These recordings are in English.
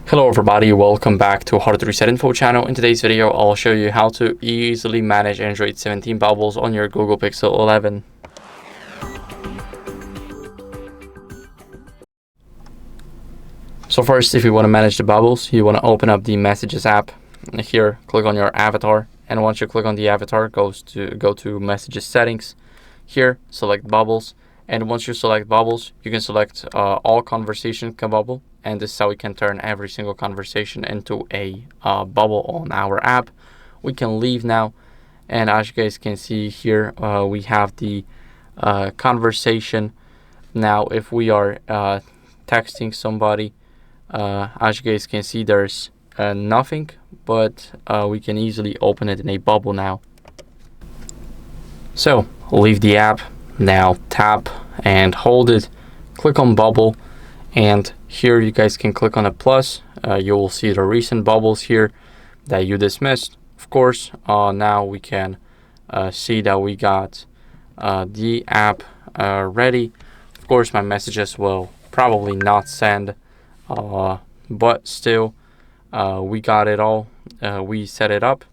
Hello everybody, welcome back to HardReset.Info channel. In today's video, I'll show you how to easily manage Android 17 bubbles on your Google Pixel 11. So first, if you want to manage the bubbles, you want to open up the Messages app. Here, click on your avatar, and once you click on the avatar, go to Messages settings. Here, select bubbles, and once you select bubbles, you can select all conversation bubble, and this is how we can turn every single conversation into a bubble on our app. We can leave now, and as you guys can see here, we have the conversation. Now, if we are texting somebody, as you guys can see, there's nothing, but we can easily open it in a bubble now. So leave the app, now tap and hold it, click on bubble, and here you guys can click on a plus. You will see the recent bubbles here that you dismissed. Of course, now we can see that we got the app ready. Of course, my messages will probably not send, but still we got it all. We set it up,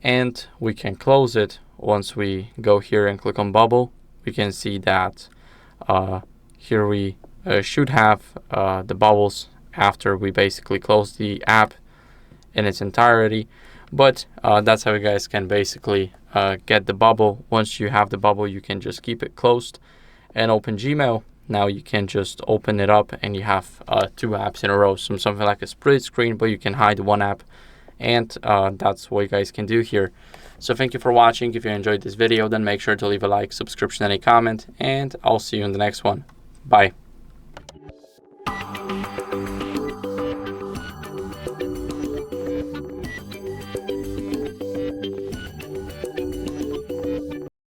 and we can close it. Once we go here and click on bubble, we can see that here we should have the bubbles after we basically close the app in its entirety. But that's how you guys can basically get the bubble. Once you have the bubble, you can just keep it closed and open Gmail. Now you can just open it up and you have two apps in a row, something like a split screen, but you can hide one app, and that's what you guys can do here. So thank you for watching. If you enjoyed this video, then make sure to leave a like, subscription, and a comment, and I'll see you in the next one. Bye.